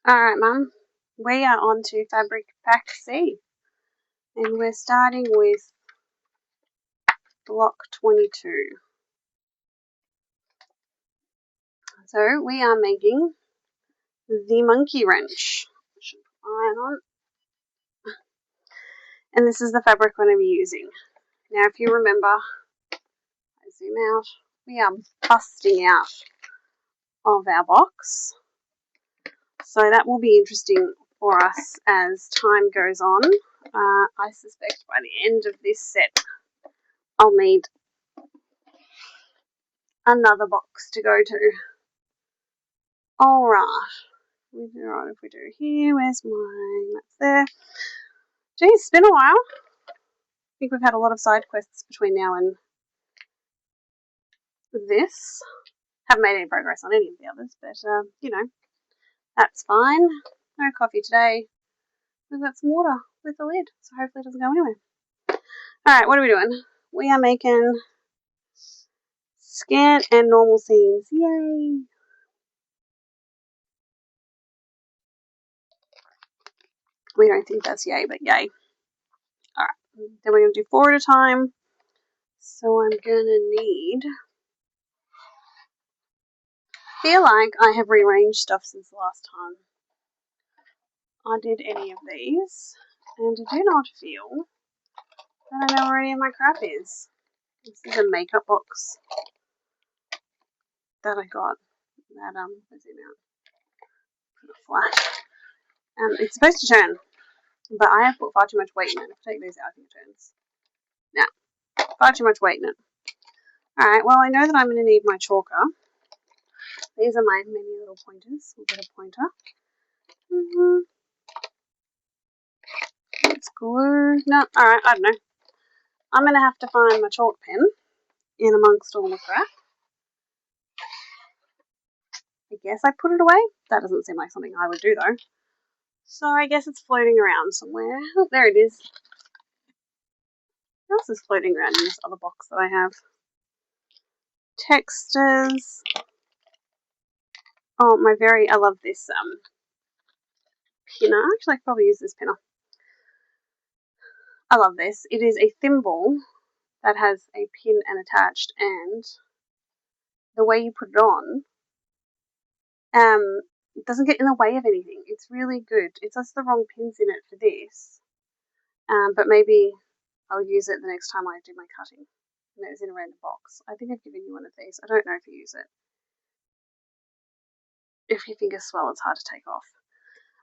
Alright, Mum. We are on to Fabric Pack C. And we're starting with block 22. So we are making the monkey wrench. I should put iron on. And this is the fabric we're going to be using. Now, if you remember, I zoom out, we are busting out of our box. So that will be interesting for us as time goes on. I suspect by the end of this set, I'll need another box to go to. Alright. Right, if we do here, where's mine? That's there. Geez, it's been a while. I think we've had a lot of side quests between now and this. Haven't made any progress on any of the others, but, you know, that's fine. No coffee today. We've got some water with the lid, so hopefully it doesn't go anywhere. Alright, what are we doing? We are making scan and normal seams. Yay! We don't think that's yay, but yay. Alright, then we're going to do 4 at a time. So I'm going to need... I feel like I have rearranged stuff since the last time I did any of these, and I do not feel that I know where any of my crap is. This is a makeup box that I got that, let's zoom out, put it flat. It's supposed to turn, but I have put far too much weight in it. If I take these out, I think it turns. Now, far too much weight in it. Alright, well, I know that I'm going to need my chalker. These are my mini little pointers. We'll get a pointer. It's glue. No, alright, I don't know. I'm going to have to find my chalk pen in amongst all the crap. I guess I put it away. That doesn't seem like something I would do, though. So I guess it's floating around somewhere. Oh, there it is. What else is floating around in this other box that I have? Textures. Oh, I love this pinner. Actually, I could probably use this pinner. I love this. It is a thimble that has a pin and attached, and the way you put it on, it doesn't get in the way of anything. It's really good. It's just the wrong pins in it for this. But maybe I'll use it the next time I do my cutting. And it was in a random box. I think I've given you one of these. I don't know if you use it. If your fingers swell, it's hard to take off.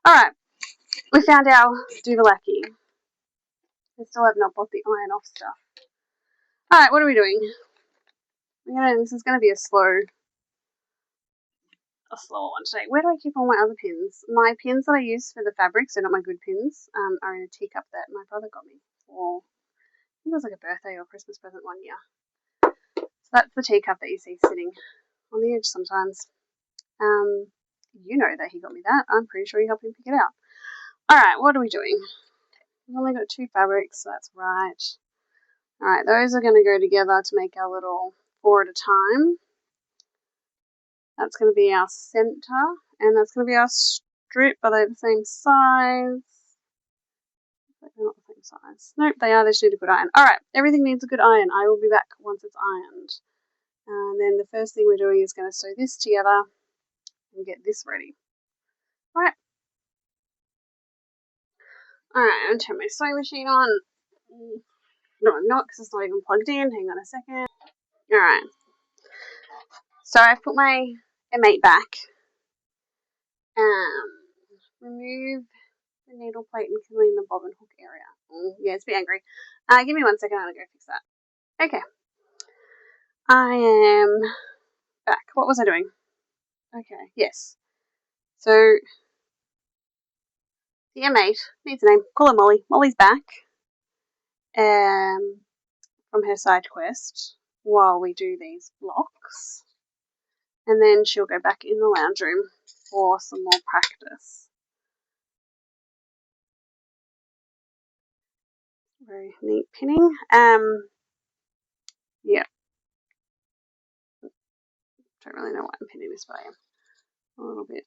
Alright, we found our Duvalaki. I still have not bought the iron off stuff. Alright, what are we doing? This is going to be a slower one today. Where do I keep all my other pins? My pins that I use for the fabrics, they're not my good pins, are in a teacup that my brother got me for, I think it was like a birthday or Christmas present one year. So that's the teacup that you see sitting on the edge sometimes. You know that he got me that. I'm pretty sure he helped him pick it out. Alright, what are we doing? We've only got 2 fabrics, so that's right. Alright, those are going to go together to make our little 4 at a time. That's going to be our center, and that's going to be our strip. Are they the same size? They're not the same size. Nope, they are. They just need a good iron. Alright, everything needs a good iron. I will be back once it's ironed. And then the first thing we're doing is going to sew this together and get this ready. Alright. Alright, I'm going to turn my sewing machine on. No, I'm not, because it's not even plugged in. Hang on a second. Alright. So I've put my M8 back. Remove the needle plate and clean the bobbin hook area. Yeah, it's a bit angry. Give me 1 second, I'm going to go fix that. Okay. I am back. What was I doing? Okay, yes. So, the M8 needs a name. Call her Molly. Molly's back. From her side quest while we do these blocks. And then she'll go back in the lounge room for some more practice. Very neat pinning. Yeah. Don't really know why I'm pinning this, but I am a little bit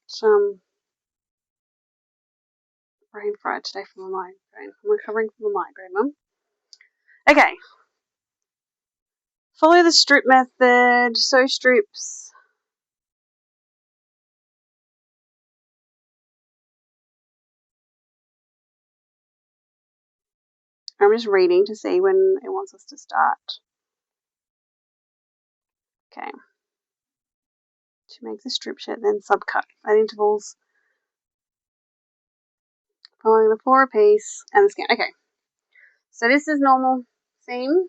brain fried today from a migraine. I'm recovering from a migraine, Mum. Okay. Follow the strip method. Sew strips. I'm just reading to see when it wants us to start. Okay. To make the strip shirt, then subcut at intervals. Following the 4 a piece and the scan. Okay. So this is normal seam.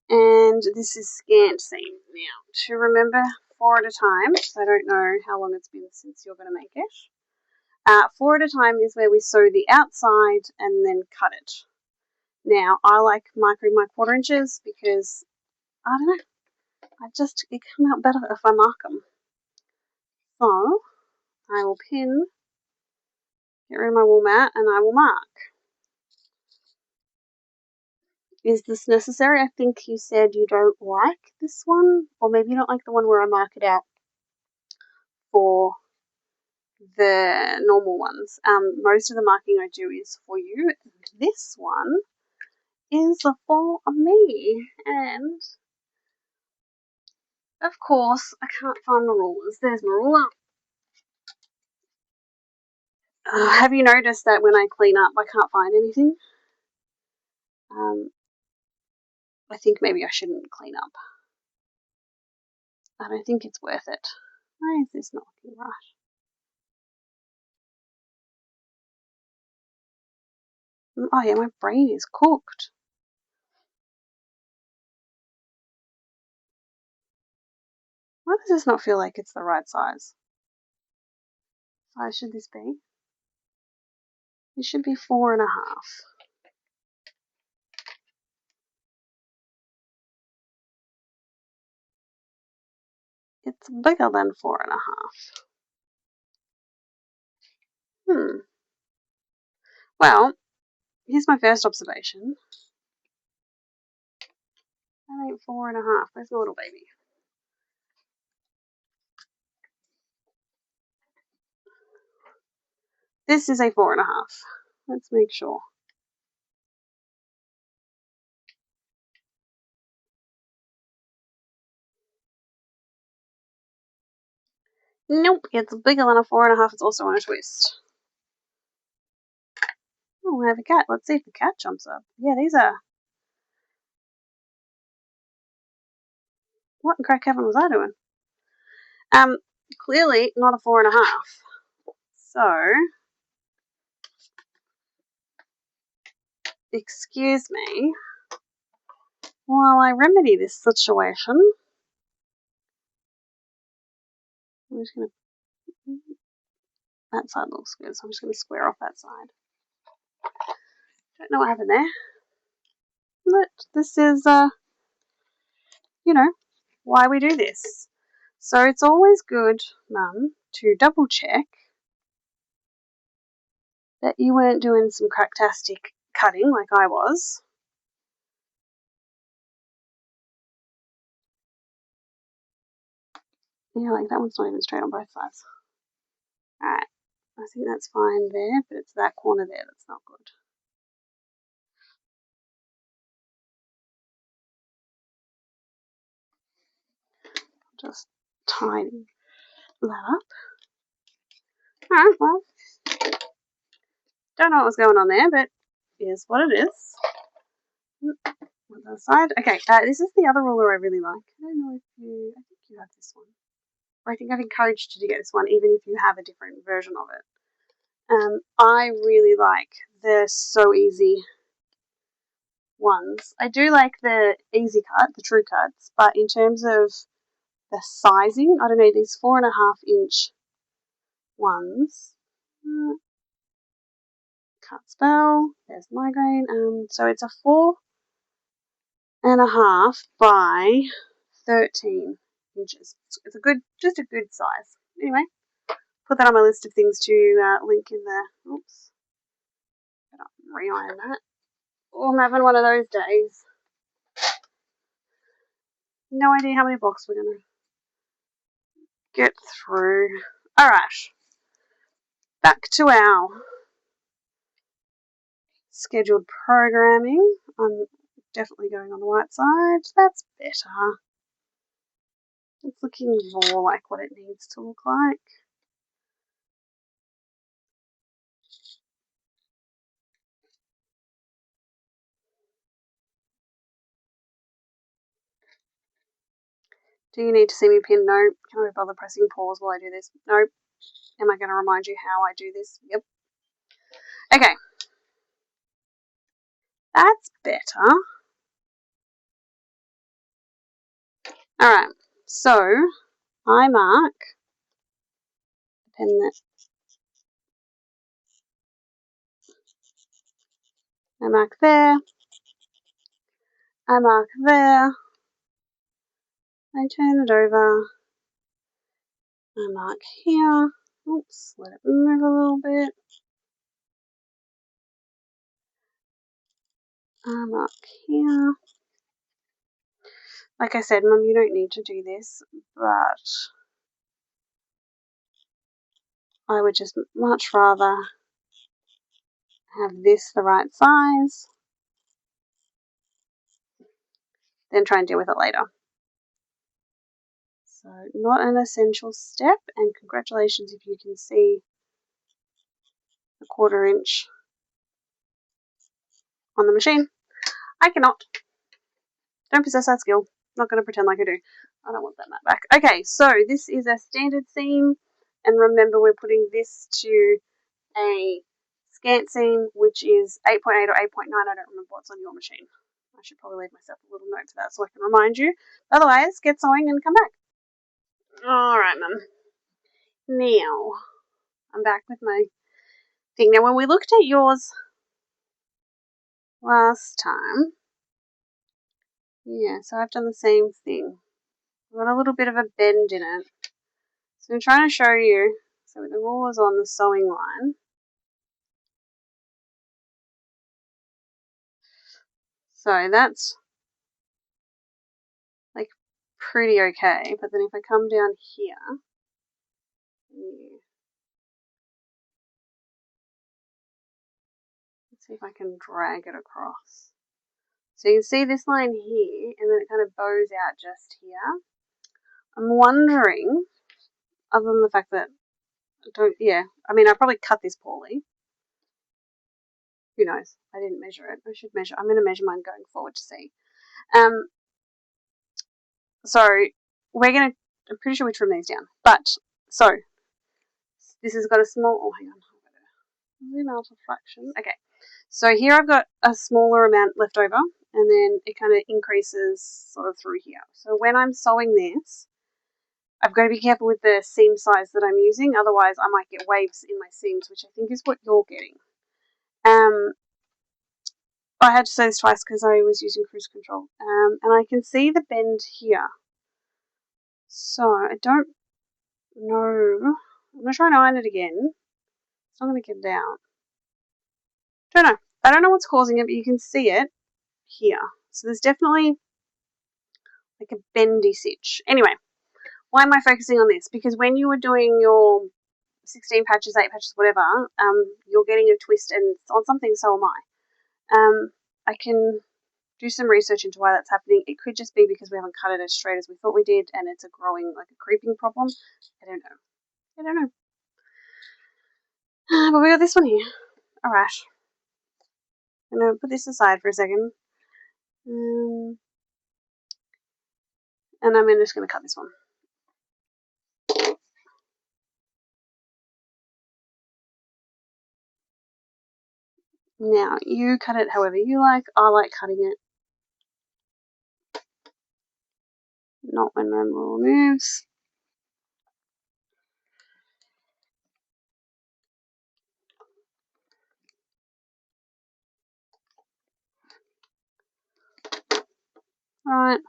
And this is scant seam. Now, to remember 4 at a time, so I don't know how long it's been since you're going to make it. 4 at a time is where we sew the outside and then cut it. Now, I like marking my 1/4 inches because, I don't know, it come out better if I mark them. So, I will pin, get rid of my wool mat, and I will mark. Is this necessary? I think you said you don't like this one, or maybe you don't like the one where I mark it out for the normal ones. Most of the marking I do is for you. This one is for me, and of course I can't find my rulers. There's my ruler. Have you noticed that when I clean up I can't find anything? I think maybe I shouldn't clean up. I don't think it's worth it. Why is this not looking right? Oh yeah, my brain is cooked. Why does this not feel like it's the right size? Size should this be? It should be 4.5. It's bigger than 4.5. Well, here's my first observation. That ain't 4.5. Where's my little baby? This is a 4.5. Let's make sure. Nope, it's bigger than a 4.5. It's also on a twist. Oh, we have a cat. Let's see if the cat jumps up. Yeah, these are... What in crack heaven was I doing? Clearly not a 4.5. So, excuse me while I remedy this situation. I'm just going to... That side looks good, so I'm just going to square off that side. Don't know what happened there. But this is, you know, why we do this. So it's always good, Mum, to double check that you weren't doing some cracktastic cutting like I was. Yeah, like that one's not even straight on both sides. Alright, I think that's fine there, but it's that corner there that's not good. Just tidy that up. Alright, well, don't know what was going on there, but here's what it is. On the side. Okay, this is the other ruler I really like. I don't know if you... I think you have this one. Or I think I've encouraged you to get this one, even if you have a different version of it. I really like the So Easy ones. I do like the Easy Cut, the True Cuts, but in terms of the sizing, I don't know, these 4.5 inch ones. Can't spell. There's migraine. So it's a 4.5 by 13 inches. It's a good, just a good size. Anyway, put that on my list of things to link in the. Oops. Better re-iron that. Oh, I'm having one of those days. No idea how many blocks we're going to get through. Alright. Back to our scheduled programming. I'm definitely going on the white side. That's better. It's looking more like what it needs to look like. Do you need to see me pin? No. Can I bother pressing pause while I do this? No. Am I going to remind you how I do this? Yep. Okay. That's better. Alright. So, I mark the pen that I mark there. I mark there. I turn it over. I mark here. Oops, let it move a little bit. I mark here. Like I said, Mum, you don't need to do this, but I would just much rather have this the right size than try and deal with it later. So, not an essential step, and congratulations if you can see a 1/4 inch on the machine. I cannot. Don't possess that skill. Not going to pretend like I do. I don't want that mat back. Okay, so this is a standard seam, and remember we're putting this to a scant seam, which is 8.8 or 8.9. I don't remember what's on your machine. I should probably leave myself a little note for that so I can remind you. Otherwise, get sewing and come back. Alright, Mum. Now, I'm back with my thing. Now, when we looked at yours last time, yeah, so I've done the same thing. I've got a little bit of a bend in it. So I'm trying to show you, so the ruler's on the sewing line. So that's like pretty okay, but then if I come down here, let's see if I can drag it across. So you can see this line here, and then it kind of bows out just here. I'm wondering, other than the fact that I mean, I probably cut this poorly. Who knows? I didn't measure it. I should measure. I'm going to measure mine going forward to see. So we're going to, I'm pretty sure we trim these down. But, so, this has got a small, oh, hang on. Zoom out a fraction. Okay. So here I've got a smaller amount left over, and then it kind of increases sort of through here. So when I'm sewing this, I've got to be careful with the seam size that I'm using, otherwise I might get waves in my seams, which I think is what you're getting. I had to say this twice because I was using cruise control, and I can see the bend here. So I don't know. I'm going to try and iron it again. It's not going to get down. Don't know. I don't know what's causing it, but you can see it here. So there's definitely like a bendy stitch. Anyway, why am I focusing on this? Because when you were doing your 16 patches, 8 patches, whatever, you're getting a twist, and on something so am I. I can do some research into why that's happening. It could just be because we haven't cut it as straight as we thought we did, and it's a growing, like a creeping problem. I don't know. But we got this one here. Alright. I'm going to put this aside for a second. And I'm just going to cut this one. Now, you cut it however you like. I like cutting it. Not when my rule moves. Right.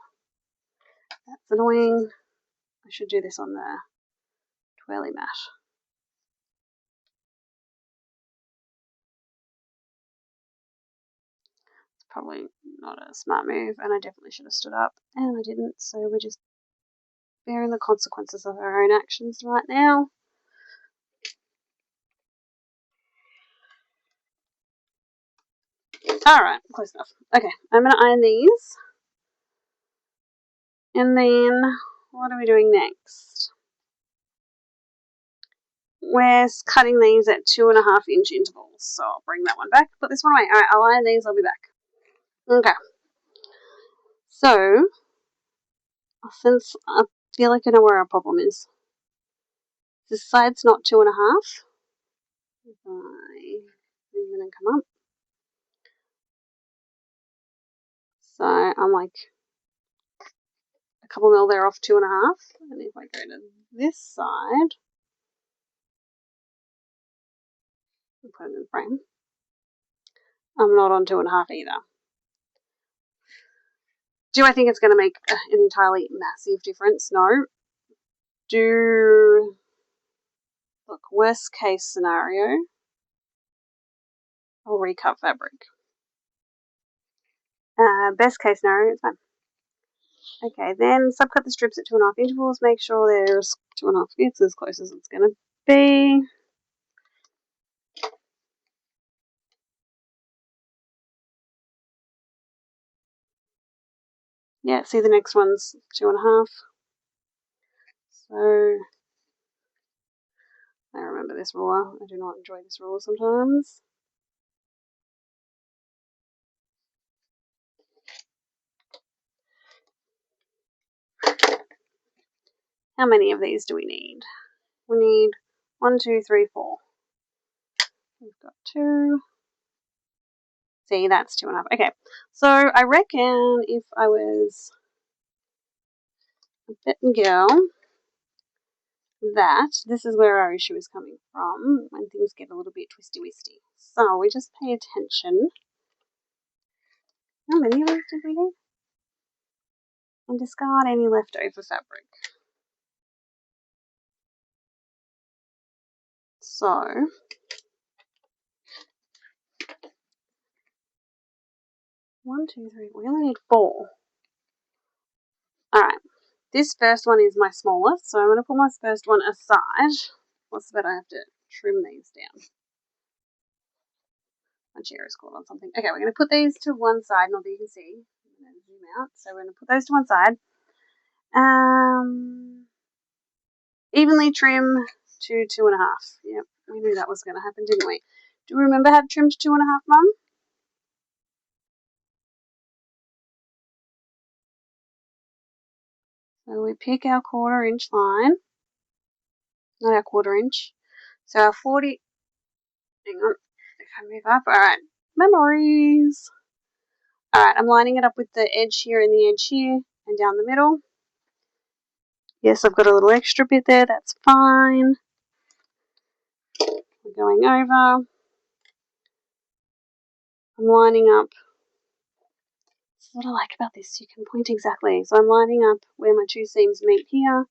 That's annoying. I should do this on the twirly mat. It's probably not a smart move, and I definitely should have stood up, and I didn't, so we're just bearing the consequences of our own actions right now. Alright, close enough. Okay, I'm going to iron these. And then, what are we doing next? We're cutting these at 2.5 inch intervals. So I'll bring that one back. Put this one away. Alright, I'll iron these. I'll be back. Okay. So, since I feel like I know where our problem is. This side's not 2.5. I'm going to come up. So I'm like a couple mil there off 2.5. And if I go to this side, and put it in frame, I'm not on 2.5 either. Do I think it's going to make an entirely massive difference? No. Look, worst case scenario, I'll recut fabric. Best case scenario, it's fine. Okay, then subcut the strips at 2.5 intervals. Make sure there's 2.5 fits as close as it's going to be. Yeah, see the next one's 2.5. So I remember this ruler. I do not enjoy this ruler sometimes. How many of these do we need? We need 1, 2, 3, 4. We've got 2. See, that's 2.5. Okay, so I reckon if I was a bitten girl, that this is where our issue is coming from when things get a little bit twisty-wisty. So we just pay attention. How many of these did we need? And discard any leftover fabric. So 1, 2, 3. We only need 4. Alright. This first one is my smallest, so I'm going to put my first one aside. What's the bet I have to trim these down? My chair is caught on something. Okay, we're going to put these to one side, not that you can see. I'm going to zoom out. So we're going to put those to one side. Evenly trim to 2.5. Yep, we knew that was going to happen, didn't we? Do we remember how to trim to 2.5, Mum? So we pick our 1/4 inch line. Not our 1/4 inch. So our 40... Hang on. If I move up. Alright. Memories. Alright, I'm lining it up with the edge here and the edge here. And down the middle. Yes, I've got a little extra bit there. That's fine. We're going over. I'm lining up. That's what I like about this. You can point exactly. So I'm lining up where my 2 seams meet here.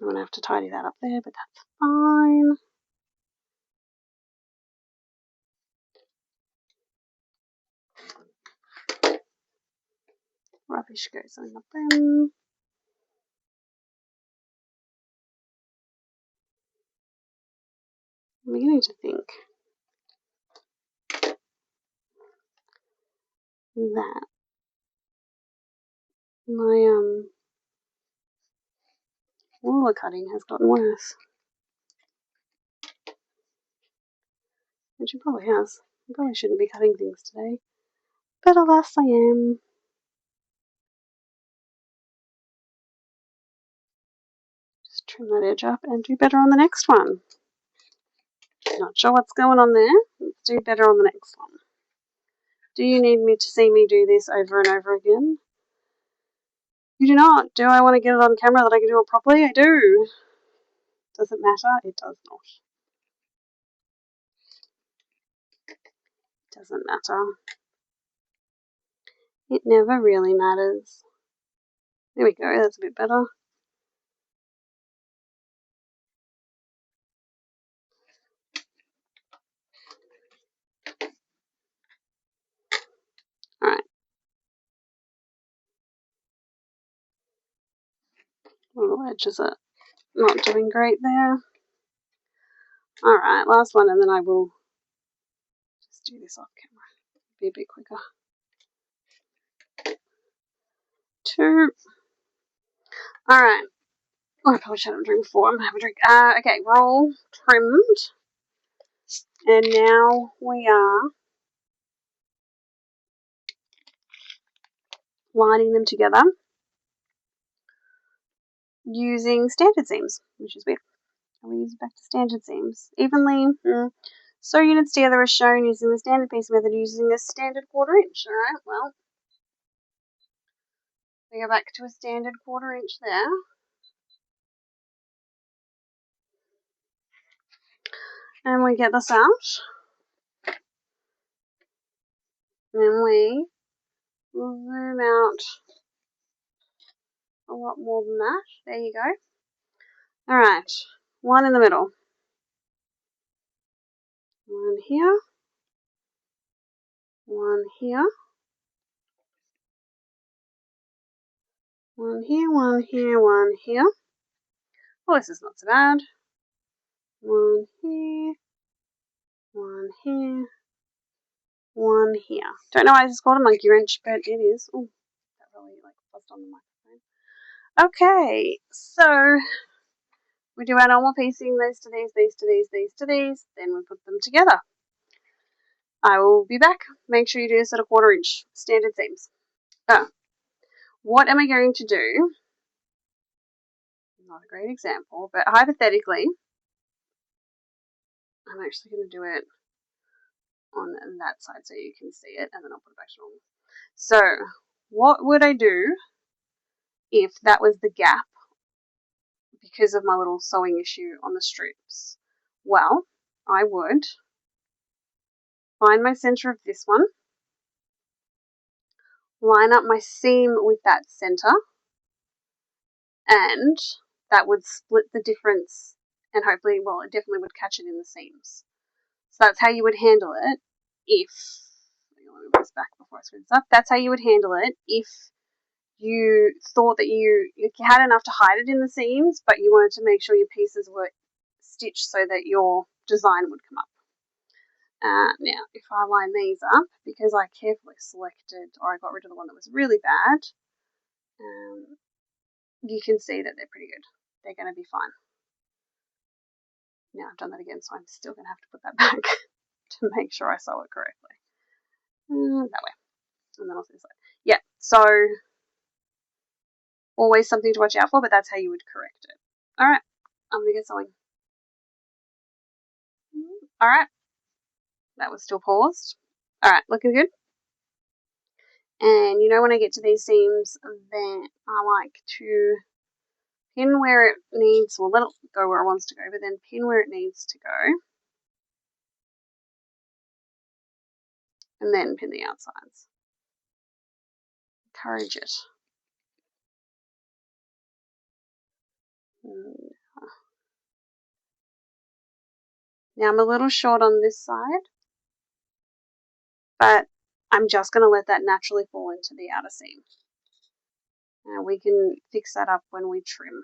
I'm going to have to tidy that up there, but that's fine. Rubbish goes on the brim. I'm beginning to think that my ruler cutting has gotten worse. Which it probably has. I probably shouldn't be cutting things today. But alas, I am. Just trim that edge up and do better on the next one. Not sure what's going on there. Let's do better on the next one. Do you need me to see me do this over and over again? You do not. Do I want to get it on camera that I can do it properly? I do. Does it matter? It does not. It doesn't matter. It never really matters. There we go. That's a bit better. Alright. Little edges are not doing great there. Alright, last one, and then I will just do this off camera. Be a bit quicker. 2. Alright. Oh, I probably should have drink 4. I'm gonna have a drink. Okay, we're all trimmed. And now we are lining them together using standard seams, which is weird. And we use back to standard seams. Evenly sew units together as shown using the standard piece method using a standard 1/4 inch. Alright, well, we go back to a standard 1/4 inch there. And we get this out. And we zoom out a lot more than that. There you go. Alright, one in the middle. One here. One here. One here, one here, one here. Well, this is not so bad. One here. One here. One here. Don't know why this is called a monkey wrench, but it is. Oh, that really buzzed on the microphone. Okay, so we do our normal piecing, these to these, these to these, these to these, then we put them together. I will be back. Make sure you do this at a 1/4 inch standard seams. What am I going to do? Not a great example, but hypothetically, I'm actually going to do it on that side so you can see it, and then I'll put it back to normal. So, what would I do if that was the gap because of my little sewing issue on the strips? Well, I would find my center of this one, line up my seam with that center, and that would split the difference, and hopefully, well, it definitely would catch it in the seams. So that's how you would handle it if, let me move this back before I screw this up, that's how you would handle it if you thought that you had enough to hide it in the seams, but you wanted to make sure your pieces were stitched so that your design would come up. Now, if I line these up, because I carefully selected, or I got rid of the one that was really bad, you can see that they're pretty good. They're going to be fine. Now I've done that again, so I'm still going to have to put that back to make sure I sew it correctly. That way. And then I'll this side. Yeah, so always something to watch out for, but that's how you would correct it. Alright, I'm going to get sewing. Alright, that was still paused. Alright, looking good. And you know when I get to these seams, then I like to pin where it needs, well, let it go where it wants to go, but then pin where it needs to go. And then pin the outsides. Encourage it. Now I'm a little short on this side, but I'm just going to let that naturally fall into the outer seam. Now we can fix that up when we trim.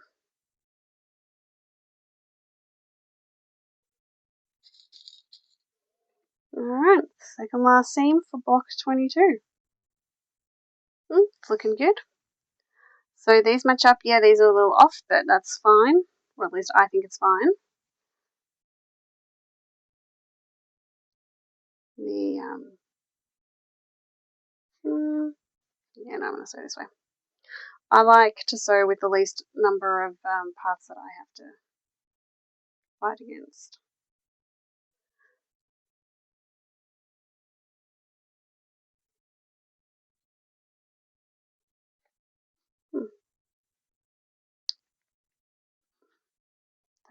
Alright, second last seam for box 22. It's looking good. So these match up. Yeah, these are a little off, but that's fine. Or at least I think it's fine. Yeah, no, I'm going to sew this way. I like to sew with the least number of parts that I have to fight against.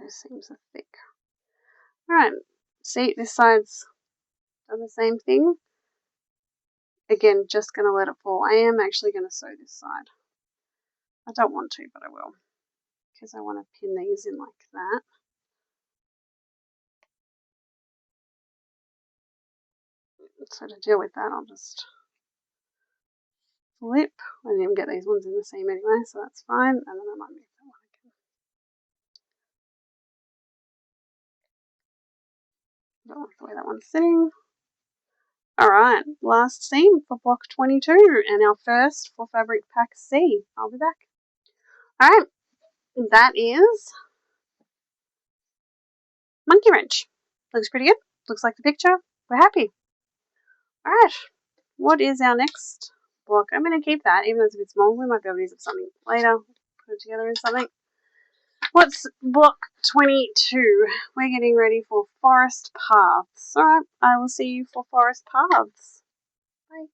Those seams are thick. Alright, see, this side's done the same thing. Again, just going to let it fall. I am actually going to sew this side. I don't want to, but I will. Because I want to pin these in like that. So to deal with that, I'll just flip. I didn't even get these ones in the seam anyway, so that's fine. And then I might move that one again. Don't like the way that one's sitting. Alright, last seam for block 22 and our first for fabric pack C. I'll be back. Alright, that is monkey wrench. Looks pretty good. Looks like the picture. We're happy. Alright, what is our next block? I'm going to keep that, even though it's a bit small. We might be able to use it for something later. Put it together in something. What's block 22? We're getting ready for forest paths. Alright, I will see you for forest paths. Bye.